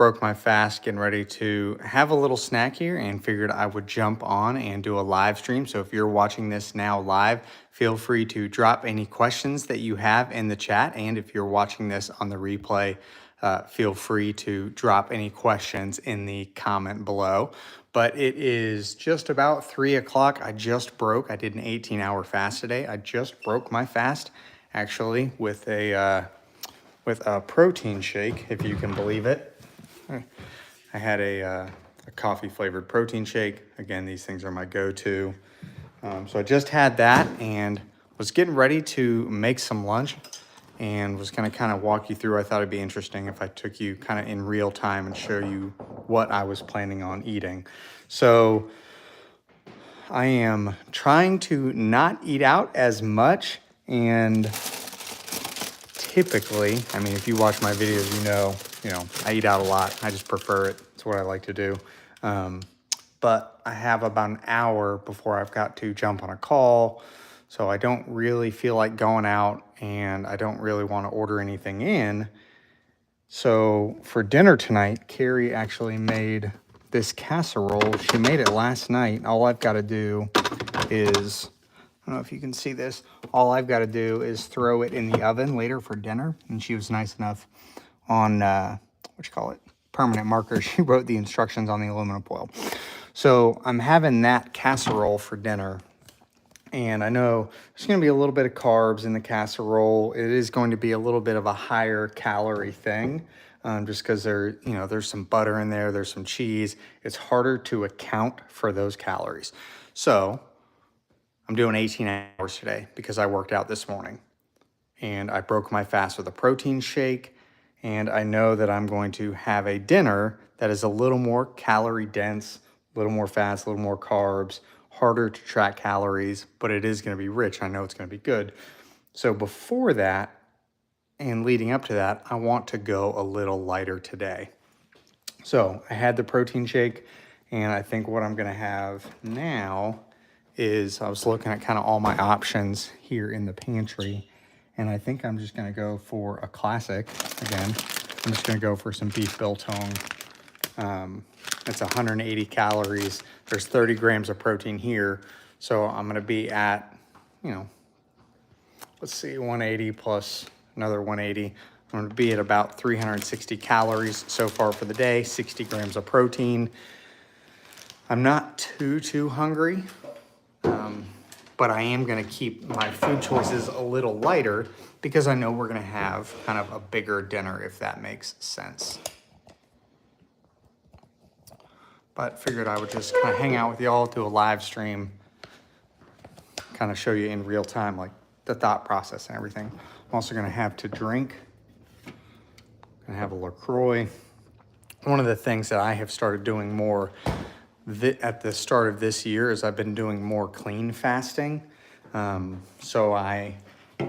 broke my fast, getting ready to have a little snack here, and figured I would jump on and do a live stream. So if you're watching this now live, feel free to drop any questions that you have in the chat. And if you're watching this on the replay, feel free to drop any questions in the comment below. But it is just about 3 o'clock. I did an 18-hour fast today. I just broke my fast, actually, with a protein shake, if you can believe it. I had a coffee flavored protein shake. Again, these things are my go-to. So I just had that and was getting ready to make some lunch and was going to kind of walk you through. I thought it'd be interesting if I took you kind of in real time and show you what I was planning on eating. So I am trying to not eat out as much, and typically, I mean, if you watch my videos, you know, I eat out a lot. I just prefer it. It's what I like to do. But I have about an hour before I've got to jump on a call. So I don't really feel like going out, and I don't really want to order anything in. So for dinner tonight, Carrie actually made this casserole. She made it last night. All I've got to do is, I don't know if you can see this. All I've got to do is throw it in the oven later for dinner. And she was nice enough on, permanent marker. She wrote the instructions on the aluminum foil. So I'm having that casserole for dinner. And I know there's going to be a little bit of carbs in the casserole. It is going to be a little bit of a higher calorie thing, just because there's some butter in there, there's some cheese. It's harder to account for those calories. So I'm doing 18 hours today because I worked out this morning. And I broke my fast with a protein shake. And I know that I'm going to have a dinner that is a little more calorie dense, a little more fats, a little more carbs, harder to track calories, but it is going to be rich. I know it's going to be good. So before that and leading up to that, I want to go a little lighter today. So I had the protein shake, and I think what I'm going to have now is, I was looking at kind of all my options here in the pantry, and I think I'm just going to go for a classic again. I'm just going to go for some beef biltong. It's 180 calories. There's 30 grams of protein here. So I'm going to be at, let's see, 180 plus another 180. I'm going to be at about 360 calories so far for the day, 60 grams of protein. I'm not too hungry, but I am going to keep my food choices a little lighter because I know we're going to have kind of a bigger dinner, if that makes sense. But figured I would just kind of hang out with y'all, do a live stream, kind of show you in real time, like the thought process and everything. I'm also going to have to drink. I'm going to have a LaCroix. One of the things that I have started doing more at the start of this year is I've been doing more clean fasting. So I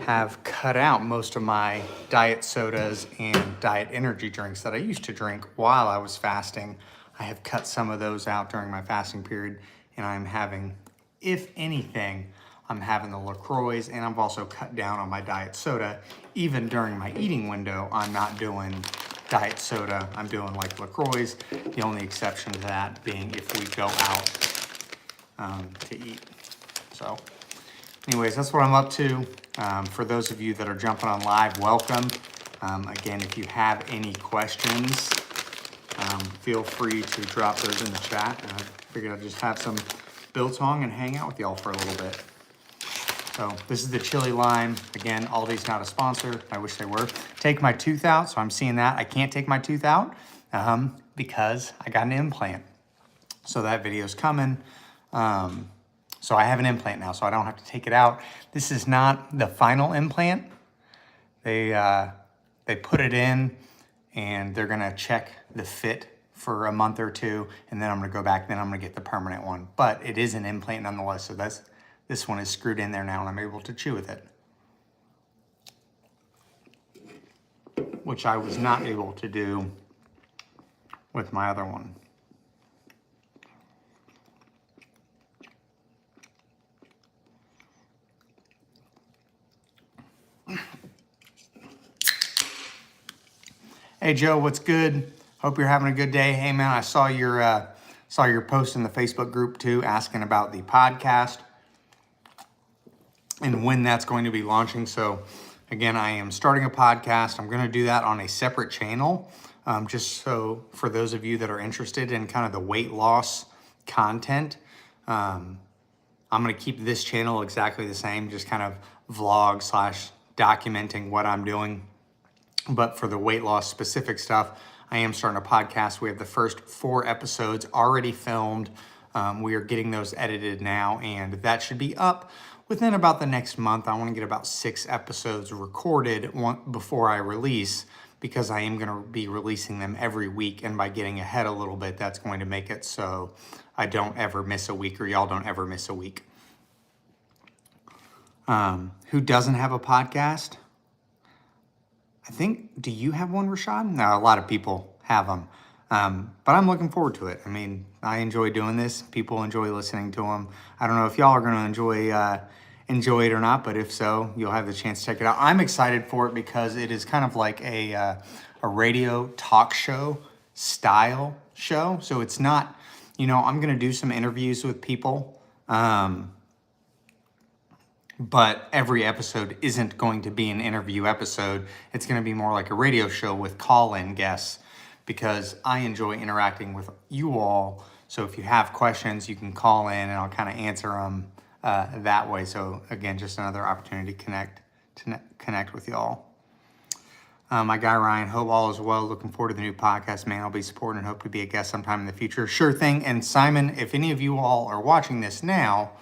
have cut out most of my diet sodas and diet energy drinks that I used to drink while I was fasting. I have cut some of those out during my fasting period, and I'm having, if anything, I'm having the LaCroix, and I've also cut down on my diet soda. Even during my eating window, I'm not doing diet soda. I'm doing like LaCroix, the only exception to that being if we go out to eat. So anyways, that's what I'm up to. For those of you that are jumping on live, welcome. Again, if you have any questions, feel free to drop those in the chat. I figured I'd just have some biltong and hang out with y'all for a little bit. So this is the chili lime. Again, Aldi's not a sponsor. I wish they were. Take my tooth out. So I'm seeing that. I can't take my tooth out because I got an implant. So that video's coming. So I have an implant now, so I don't have to take it out. This is not the final implant. They put it in, and they're gonna check the fit for a month or two, and then I'm gonna go back, then I'm gonna get the permanent one. But it is an implant nonetheless, so this one is screwed in there now, and I'm able to chew with it, which I was not able to do with my other one. Hey Joe, what's good? Hope you're having a good day. Hey man, I saw your post in the Facebook group too, asking about the podcast and when that's going to be launching. So again, I am starting a podcast. I'm going to do that on a separate channel, just so for those of you that are interested in kind of the weight loss content. I'm going to keep this channel exactly the same, just kind of vlog / documenting what I'm doing. But for the weight loss specific stuff, I am starting a podcast. We have the first 4 episodes already filmed. We are getting those edited now, and that should be up within about the next month. I want to get about 6 episodes recorded before I release, because I am going to be releasing them every week. And by getting ahead a little bit, that's going to make it so I don't ever miss a week, or y'all don't ever miss a week. Who doesn't have a podcast? I think, do you have one, Rashad? No, a lot of people have them. But I'm looking forward to it. I mean, I enjoy doing this. People enjoy listening to them. I don't know if y'all are going to enjoy it or not, but if so, you'll have the chance to check it out. I'm excited for it because it is kind of like a radio talk show style show. So it's not, I'm going to do some interviews with people, but every episode isn't going to be an interview episode. It's going to be more like a radio show with call-in guests, because I enjoy interacting with you all. So if you have questions, you can call in and I'll kind of answer them that way. So again, just another opportunity to connect with y'all. My guy Ryan, hope all is well. Looking forward to the new podcast, man. I'll be supporting and hope to be a guest sometime in the future. Sure thing. And Simon, if any of you all are watching this now,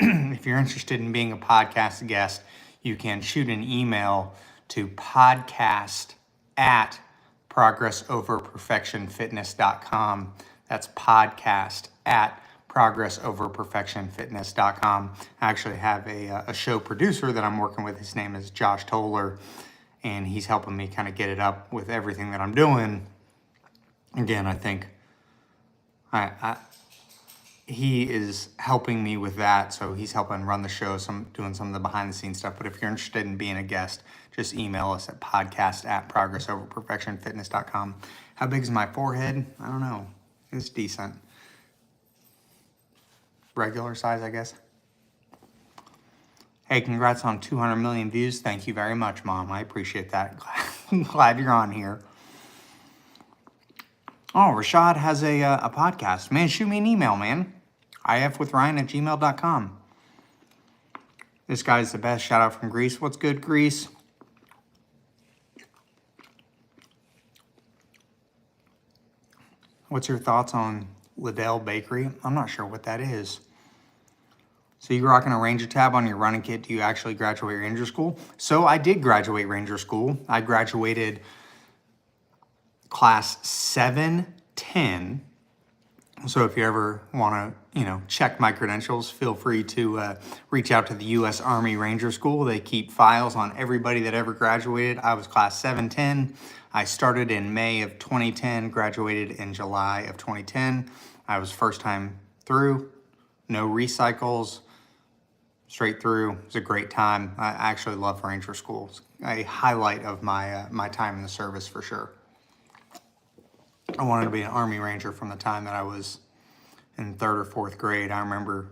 if you're interested in being a podcast guest, you can shoot an email to podcast@progressoverperfectionfitness.com. That's podcast@progressoverperfectionfitness.com. I actually have a show producer that I'm working with. His name is Josh Toller, and he's helping me kind of get it up with everything that I'm doing. Again, I think he is helping me with that, so he's helping run the show, doing some of the behind-the-scenes stuff. But if you're interested in being a guest, just email us at podcast@progressoverperfectionfitness.com. How big is my forehead? I don't know. It's decent. Regular size, I guess. Hey, congrats on 200 million views. Thank you very much, Mom. I appreciate that. Glad you're on here. Oh, Rashad has a podcast. Man, shoot me an email, man. ifwithryan@gmail.com. This guy's the best. Shout out from Greece. What's good, Greece? What's your thoughts on Liddell Bakery? I'm not sure what that is. So you're rocking a Ranger tab on your running kit. Do you actually graduate Ranger School? So I did graduate Ranger School. I graduated class 710. So if you ever want to, check my credentials, feel free to reach out to the U.S. Army Ranger School. They keep files on everybody that ever graduated. I was class 710. I started in May of 2010, graduated in July of 2010. I was first time through, no recycles, straight through. It was a great time. I actually love Ranger School. It's a highlight of my time in the service for sure. I wanted to be an Army Ranger from the time that I was in 3rd or 4th grade. I remember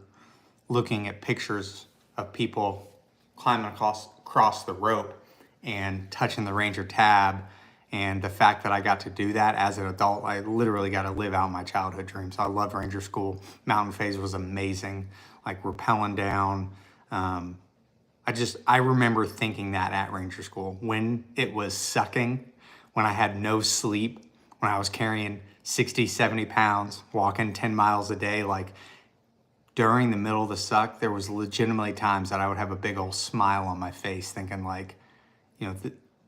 looking at pictures of people climbing across the rope and touching the Ranger tab, and the fact that I got to do that as an adult, I literally got to live out my childhood dreams. I love Ranger School. Mountain phase was amazing, like rappelling down. I remember thinking that at Ranger School, when it was sucking, when I had no sleep, when I was carrying 60, 70 pounds, walking 10 miles a day, like during the middle of the suck, there was legitimately times that I would have a big old smile on my face thinking like,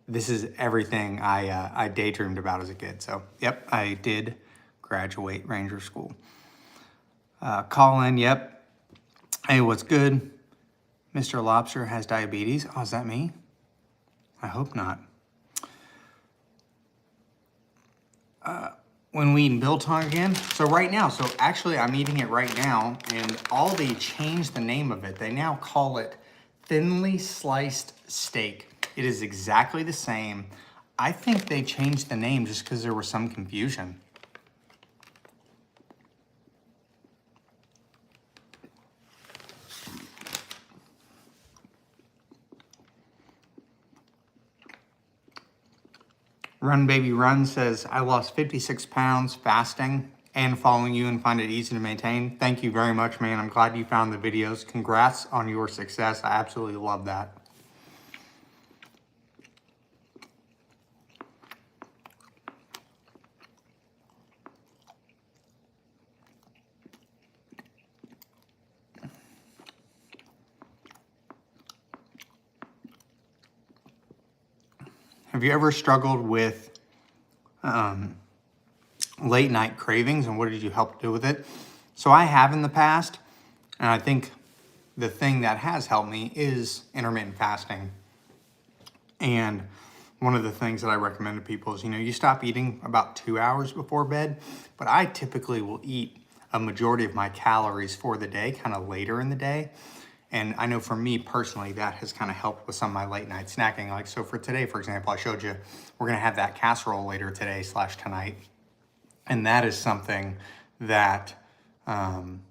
this is everything I daydreamed about as a kid. So, yep, I did graduate Ranger School. Colin, yep. Hey, what's good? Mr. Lobster has diabetes. Oh, is that me? I hope not. When we eating biltong again? So right now, actually I'm eating it right now, and Aldi changed the name of it. They now call it thinly sliced steak. It is exactly the same. I think they changed the name just because there was some confusion. Run Baby Run says, I lost 56 pounds fasting and following you and find it easy to maintain. Thank you very much, man. I'm glad you found the videos. Congrats on your success. I absolutely love that. Have you ever struggled with late night cravings, and what did you help do with it? So I have in the past, and I think the thing that has helped me is intermittent fasting. And one of the things that I recommend to people is, you stop eating about 2 hours before bed, but I typically will eat a majority of my calories for the day, kind of later in the day. And I know for me personally, that has kind of helped with some of my late night snacking. Like, so for today, for example, I showed you, we're gonna have that casserole later today / tonight. And that is something that, I'm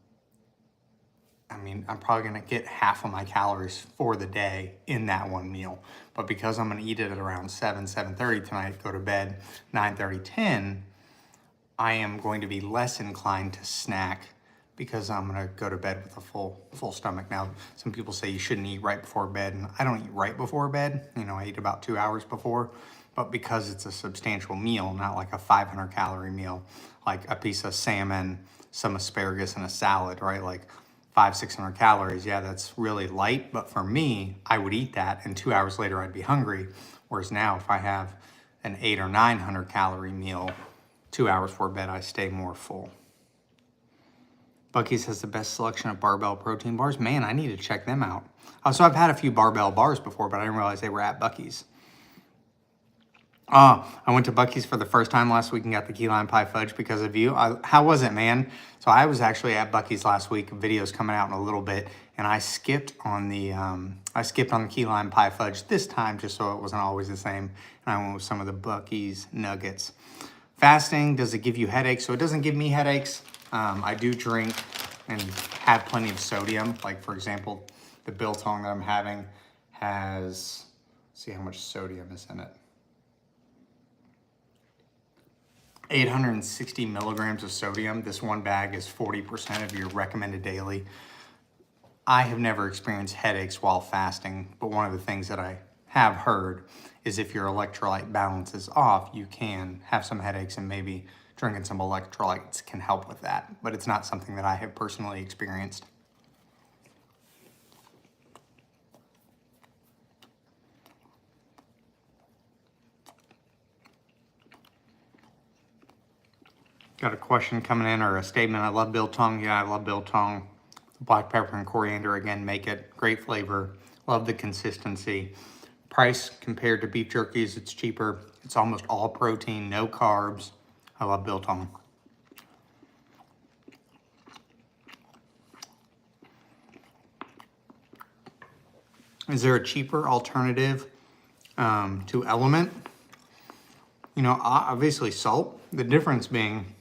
probably gonna get half of my calories for the day in that one meal. But because I'm gonna eat it at around 7:30 tonight, go to bed 9:30, 10, I am going to be less inclined to snack because I'm gonna go to bed with a full stomach. Now, some people say you shouldn't eat right before bed, and I don't eat right before bed. I eat about 2 hours before, but because it's a substantial meal, not like a 500 calorie meal, like a piece of salmon, some asparagus, and a salad, right? Like 500-600 calories. Yeah, that's really light, but for me, I would eat that, and 2 hours later, I'd be hungry. Whereas now, if I have an 800 or 900 calorie meal, 2 hours before bed, I stay more full. Buc-ee's has the best selection of barbell protein bars. Man, I need to check them out. So I've had a few barbell bars before, but I didn't realize they were at Buc-ee's. I went to Buc-ee's for the first time last week and got the key lime pie fudge because of you. How was it, man? So I was actually at Buc-ee's last week. Video's coming out in a little bit, and I skipped on the key lime pie fudge this time just so it wasn't always the same. And I went with some of the Buc-ee's nuggets. Fasting, does it give you headaches? So it doesn't give me headaches. I do drink and have plenty of sodium. Like, for example, the biltong that I'm having has, let's see how much sodium is in it. 860 milligrams of sodium. This one bag is 40% of your recommended daily. I have never experienced headaches while fasting, but one of the things that I have heard is if your electrolyte balance is off, you can have some headaches, and maybe drinking some electrolytes can help with that, but it's not something that I have personally experienced. Got a question coming in, or a statement. I love biltong. Yeah, I love biltong. Black pepper and coriander, again, make it. Great flavor. Love the consistency. Price compared to beef jerkies, it's cheaper. It's almost all protein, no carbs. I love biltong. Is there a cheaper alternative to Element? Obviously salt. The difference being,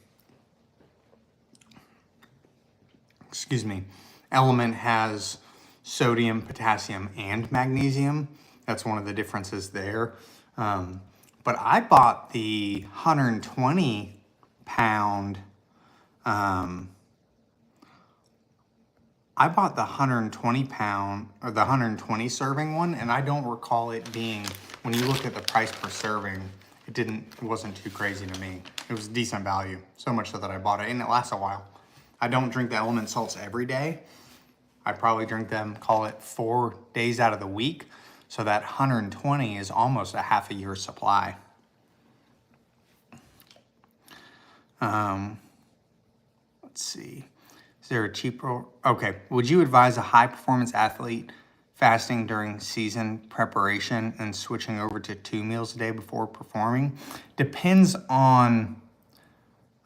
Element has sodium, potassium, and magnesium. That's one of the differences there. But I bought the 120 pound, I bought the 120 pound, or the 120 serving one, and I don't recall it being, when you look at the price per serving, it wasn't too crazy to me. It was decent value, so much so that I bought it, and it lasts a while. I don't drink the Element salts every day. I probably drink them, call it 4 days out of the week. So that 120 is almost a half a year's supply. Let's see. Is there a cheaper? Okay. Would you advise a high performance athlete fasting during season preparation and switching over to 2 meals a day before performing? Depends on,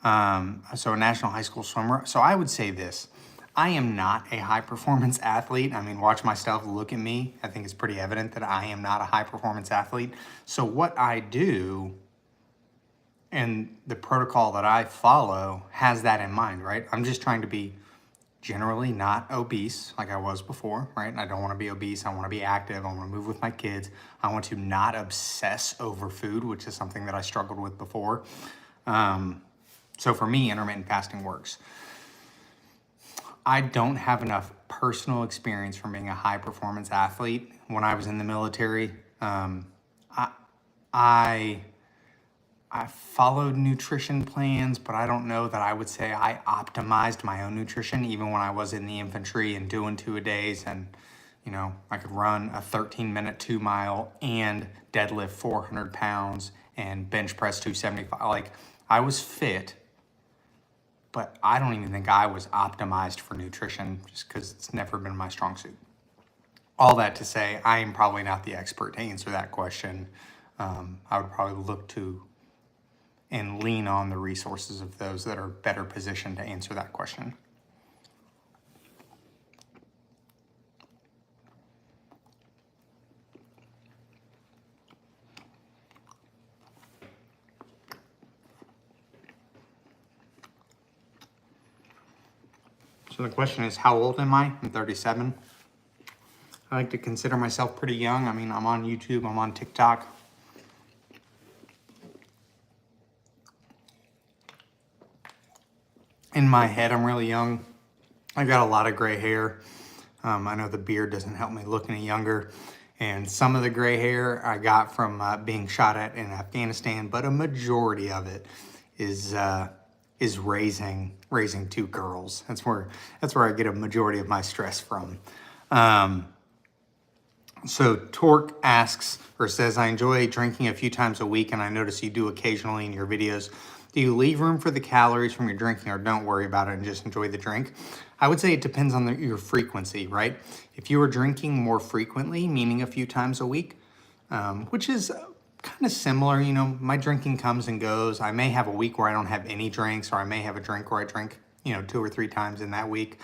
so a national high school swimmer. So I would say this. I am not a high performance athlete. I mean, watch my stuff, look at me. I think it's pretty evident that I am not a high performance athlete. So what I do and the protocol that I follow has that in mind, right? I'm just trying to be generally not obese like I was before, right? I don't want to be obese. I want to be active. I want to move with my kids. I want to not obsess over food, which is something that I struggled with before. So for me, intermittent fasting works. I don't have enough personal experience from being a high performance athlete. When I was in the military, I followed nutrition plans, but I don't know that I would say I optimized my own nutrition even when I was in the infantry and doing 2-a-days, and you know, I could run a 13-minute 2-mile and deadlift 400 pounds and bench press 275. Like, I was fit, but I don't even think I was optimized for nutrition just because it's never been my strong suit. All that to say, I am probably not the expert to answer that question. I would probably look to and lean on the resources of those that are better positioned to answer that question. So the question is, how old am I? I'm 37. I like to consider myself pretty young. I mean, I'm on YouTube, I'm on TikTok. In my head, I'm really young. I've got a lot of gray hair. I know the beard doesn't help me look any younger. And some of the gray hair I got from being shot at in Afghanistan, but a majority of it is raising 2 girls. That's where I get a majority of my stress from. So Torque asks or says, I enjoy drinking a few times a week, and I notice you do occasionally in your videos. Do you leave room for the calories from your drinking, or don't worry about it and just enjoy the drink? I would say it depends on your frequency, right? If you are drinking more frequently, meaning a few times a week, which is kind of similar, you know, my drinking comes and goes. I may have a week where I don't have any drinks, or I may have a drink where I drink, you know, 2 or 3 times in that week.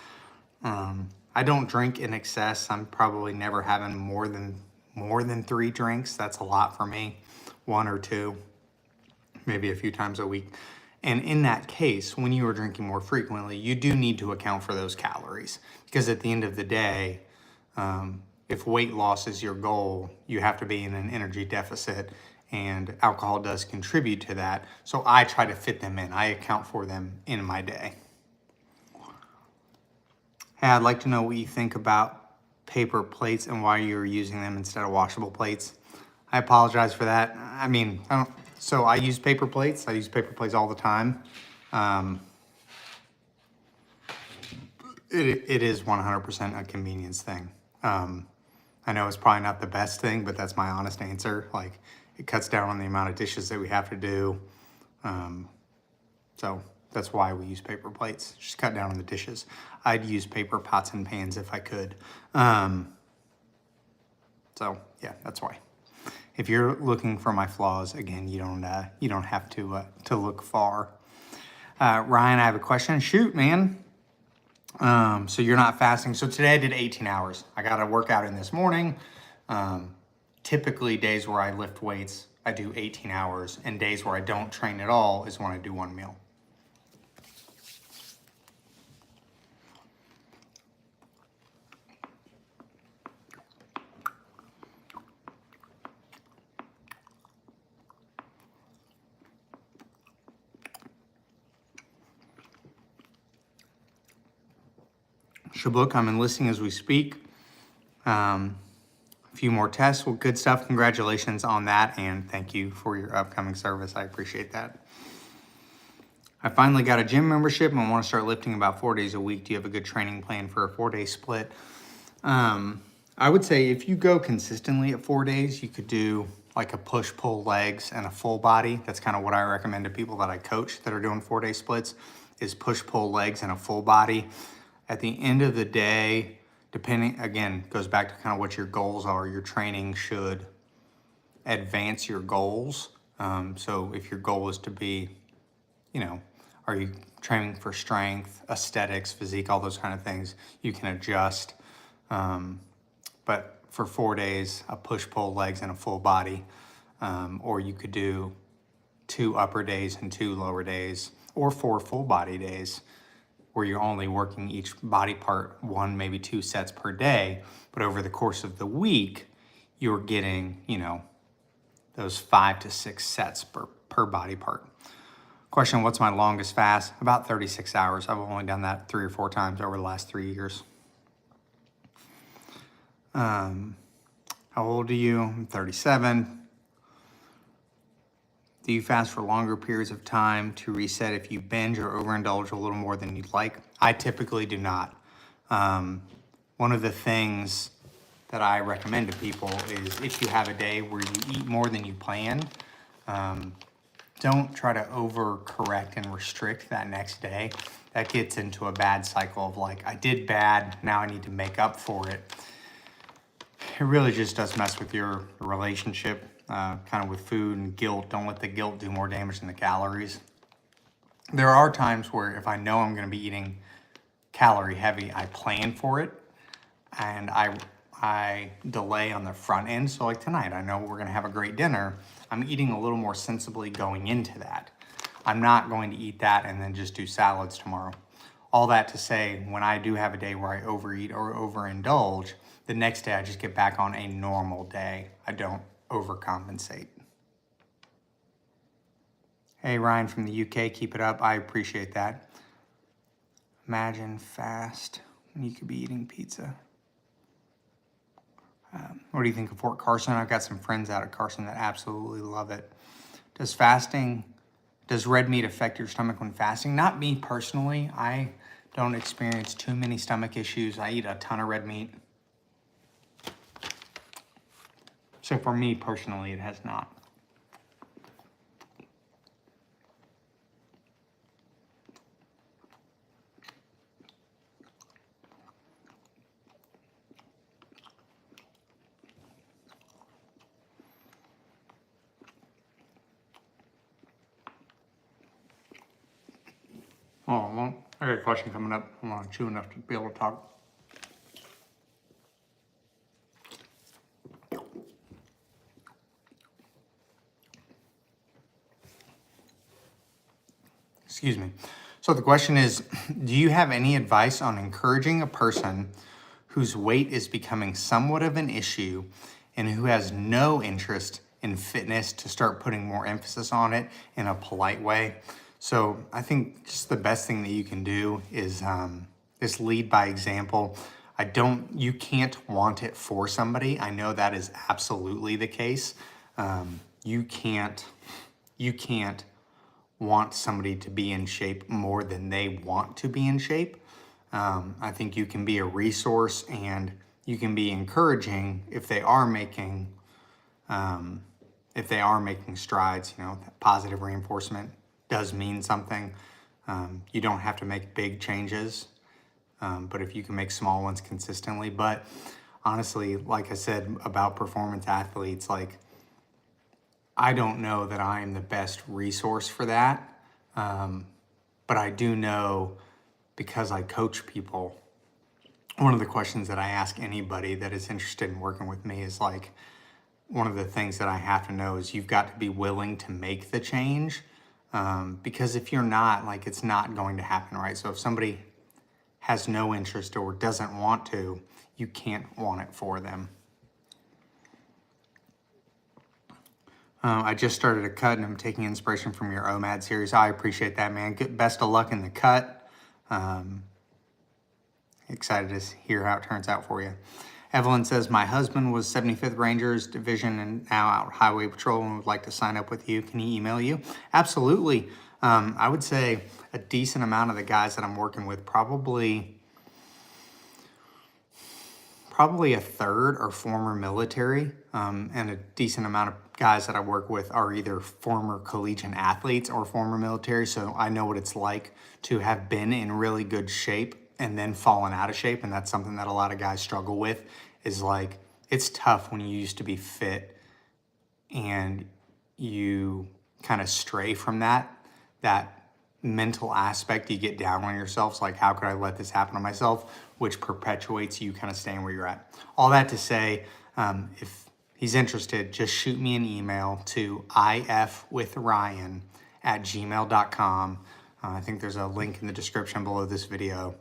I don't drink in excess. I'm probably never having more than 3 drinks. That's a lot for me. 1 or 2, maybe a few times a week. And in that case, when you are drinking more frequently, you do need to account for those calories, because at the end of the day, if weight loss is your goal, you have to be in an energy deficit, and alcohol does contribute to that. So I try to fit them in. I account for them in my day. Hey, I'd like to know what you think about paper plates and why you're using them instead of washable plates. I apologize for that. I mean, so I use paper plates. I use paper plates all the time. It is 100% a convenience thing. I know it's probably not the best thing, but that's my honest answer. Like, it cuts down on the amount of dishes that we have to do. So that's why we use paper plates. Just cut down on the dishes. I'd use paper pots and pans if I could. So yeah, that's why. If you're looking for my flaws, again, you don't have to look far. Ryan, I have a question. Shoot, man. So you're not fasting. So today I did 18 hours. I got a workout in this morning. Typically days where I lift weights, I do 18 hours, and days where I don't train at all is when I do 1 meal. Shabuk, I'm enlisting as we speak. A few more tests. Well, good stuff. Congratulations on that, and thank you for your upcoming service. I appreciate that. I finally got a gym membership and want to start lifting about 4 days a week. Do you have a good training plan for a 4-day split? I would say if you go consistently at 4 days, you could do like a push-pull legs and a full body. That's kind of what I recommend to people that I coach that are doing 4-day splits, is push-pull legs and a full body. At the end of the day, depending, again, goes back to kind of what your goals are. Your training should advance your goals. So if your goal is to be, you know, are you training for strength, aesthetics, physique, all those kind of things, you can adjust. But for 4 days, a push-pull legs and a full body, or you could do 2 upper days and 2 lower days, or 4 full body days, where you're only working each body part 1, maybe 2 sets per day, but over the course of the week, you're getting, you know, those 5 to 6 sets per body part. Question, what's my longest fast? About 36 hours. I've only done that 3 or 4 times over the last 3 years. How old are you? I'm 37. Do you fast for longer periods of time to reset if you binge or overindulge a little more than you'd like? I typically do not. One of the things that I recommend to people is if you have a day where you eat more than you planned, don't try to overcorrect and restrict that next day. That gets into a bad cycle of like, I did bad, now I need to make up for it. It really just does mess with your relationship, kind of with food and guilt. Don't let the guilt do more damage than the calories. There are times where if I know I'm gonna be eating calorie heavy, I plan for it and I delay on the front end. So like tonight, I know we're gonna have a great dinner. I'm eating a little more sensibly going into that. I'm not going to eat that and then just do salads tomorrow. All that to say, when I do have a day where I overeat or overindulge, the next day I just get back on a normal day. I don't overcompensate. Hey, Ryan from the UK, keep it up. I appreciate that. Imagine fast when you could be eating pizza. What do you think of Fort Carson? I've got some friends out at Carson that absolutely love it. Does red meat affect your stomach when fasting? Not me personally. I don't experience too many stomach issues. I eat a ton of red meat. So for me personally, it has not. Oh, well, I got a question coming up. I'm not chew enough to be able to talk. Excuse me. So the question is, do you have any advice on encouraging a person whose weight is becoming somewhat of an issue and who has no interest in fitness to start putting more emphasis on it in a polite way? So I think just the best thing that you can do is lead by example. You can't want it for somebody. I know that is absolutely the case. You can't want somebody to be in shape more than they want to be in shape. I think you can be a resource and you can be encouraging if they are making strides. You know, positive reinforcement does mean something. You don't have to make big changes, but if you can make small ones consistently. But honestly, like I said about performance athletes, like I don't know that I am the best resource for that, but I do know, because I coach people, one of the questions that I ask anybody that is interested in working with me is like, one of the things that I have to know is you've got to be willing to make the change. Because if you're not, like, it's not going to happen, right? So if somebody has no interest or doesn't want to, you can't want it for them. I just started a cut and I'm taking inspiration from your OMAD series. I appreciate that, man. Best of luck in the cut. Excited to hear how it turns out for you. Evelyn says, my husband was 75th Rangers Division and now out Highway Patrol and would like to sign up with you. Can he email you? Absolutely. I would say a decent amount of the guys that I'm working with, probably a third are former military, and a decent amount of guys that I work with are either former collegiate athletes or former military. So I know what it's like to have been in really good shape and then fallen out of shape. And that's something that a lot of guys struggle with, is like, it's tough when you used to be fit and you kind of stray from that mental aspect, you get down on yourself. It's like, how could I let this happen to myself? Which perpetuates you kind of staying where you're at. All that to say, if he's interested, just shoot me an email to ifwithryan@gmail.com. I think there's a link in the description below this video.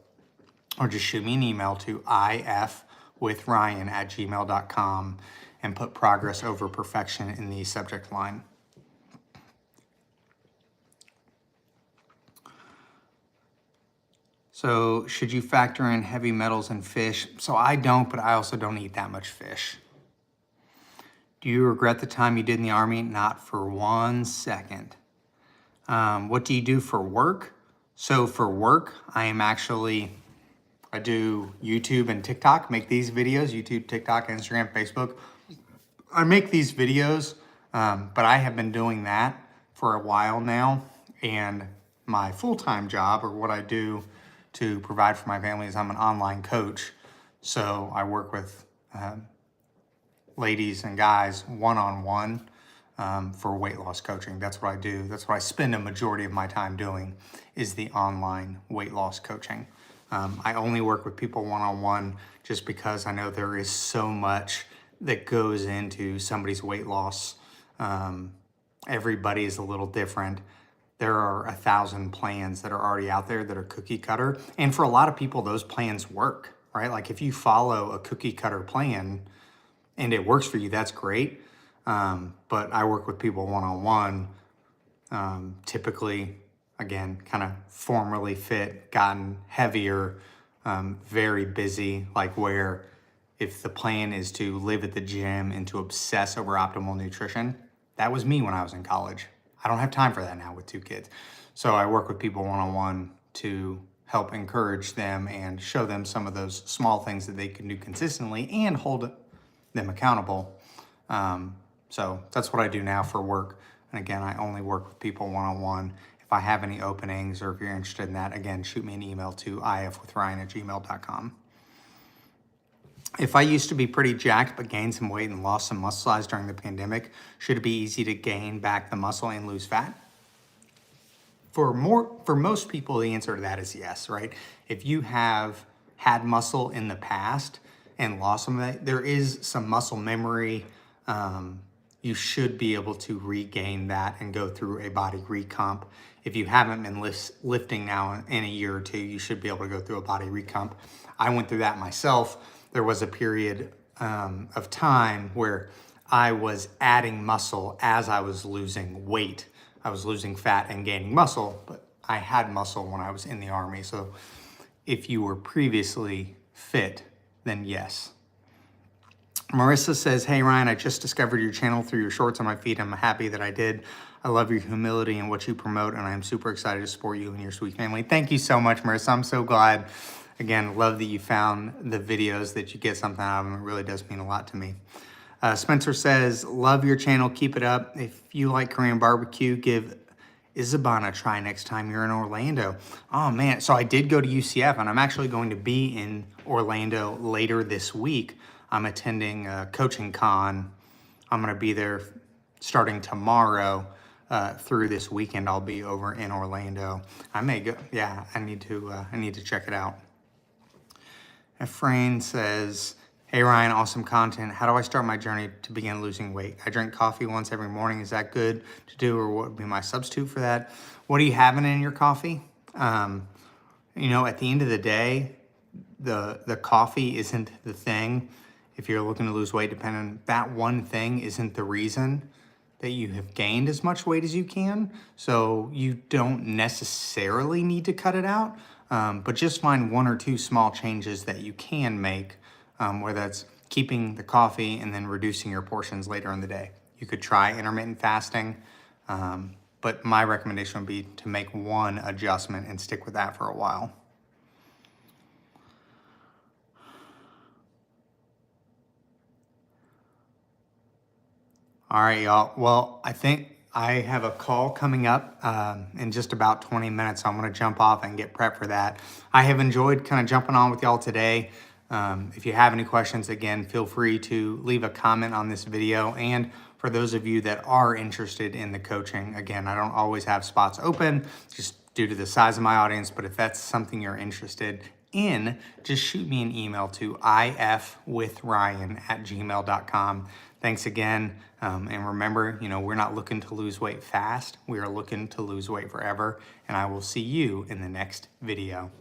Or just shoot me an email to ifwithryan@gmail.com and put progress over perfection in the subject line. So should you factor in heavy metals in fish? So I don't, but I also don't eat that much fish. Do you regret the time you did in the Army? Not for 1 second. What do you do for work? So for work, I do YouTube and TikTok, make these videos, YouTube, TikTok, Instagram, Facebook. I make these videos, but I have been doing that for a while now. And my full-time job, or what I do to provide for my family, is I'm an online coach. So I work with ladies and guys one-on-one for weight loss coaching. That's what I do. That's what I spend a majority of my time doing, is the online weight loss coaching. I only work with people one-on-one just because I know there is so much that goes into somebody's weight loss. Everybody is a little different. There are 1,000 plans that are already out there that are cookie cutter. And for a lot of people, those plans work, right? Like if you follow a cookie cutter plan and it works for you, that's great. But I work with people one-on-one, typically, again, kind of formerly fit, gotten heavier, very busy, like where if the plan is to live at the gym and to obsess over optimal nutrition, that was me when I was in college. I don't have time for that now with 2 kids. So I work with people one-on-one to help encourage them and show them some of those small things that they can do consistently and hold them accountable. So that's what I do now for work. And again, I only work with people one-on-one. If I have any openings or if you're interested in that, again, shoot me an email to ifwithryan@gmail.com. If I used to be pretty jacked but gained some weight and lost some muscle size during the pandemic, should it be easy to gain back the muscle and lose fat? For most people, the answer to that is yes, right? If you have had muscle in the past and lost some of that, there is some muscle memory. You should be able to regain that and go through a body recomp. If you haven't been lifting now in a year or 2, you should be able to go through a body recomp. I went through that myself. There was a period of time where I was adding muscle as I was losing weight. I was losing fat and gaining muscle, but I had muscle when I was in the Army. So if you were previously fit, then yes. Marissa says, hey Ryan, I just discovered your channel through your shorts on my feed. I'm happy that I did. I love your humility and what you promote, and I'm super excited to support you and your sweet family. Thank you so much, Marissa. I'm so glad. Again, love that you found the videos, that you get something out of them. It really does mean a lot to me. Spencer says, love your channel. Keep it up. If you like Korean barbecue, give Isabana a try next time you're in Orlando. Oh man, so I did go to UCF, and I'm actually going to be in Orlando later this week. I'm attending Coaching Con. I'm gonna be there starting tomorrow through this weekend. I'll be over in Orlando. I may go, yeah, I need to check it out. Efrain says, hey Ryan, awesome content. How do I start my journey to begin losing weight? I drink coffee once every morning. Is that good to do, or what would be my substitute for that? What are you having in your coffee? You know, at the end of the day, the coffee isn't the thing. If you're looking to lose weight, depending, that one thing isn't the reason that you have gained as much weight as you can. So you don't necessarily need to cut it out, but just find 1 or 2 small changes that you can make, whether that's keeping the coffee and then reducing your portions later in the day. You could try intermittent fasting, but my recommendation would be to make 1 adjustment and stick with that for a while. All right, y'all. Well, I think I have a call coming up in just about 20 minutes. So I'm gonna jump off and get prepped for that. I have enjoyed kind of jumping on with y'all today. If you have any questions, again, feel free to leave a comment on this video. And for those of you that are interested in the coaching, again, I don't always have spots open. Just due to the size of my audience, but if that's something you're interested in, just shoot me an email to ifwithryan@gmail.com. Thanks again. And remember, we're not looking to lose weight fast. We are looking to lose weight forever. And I will see you in the next video.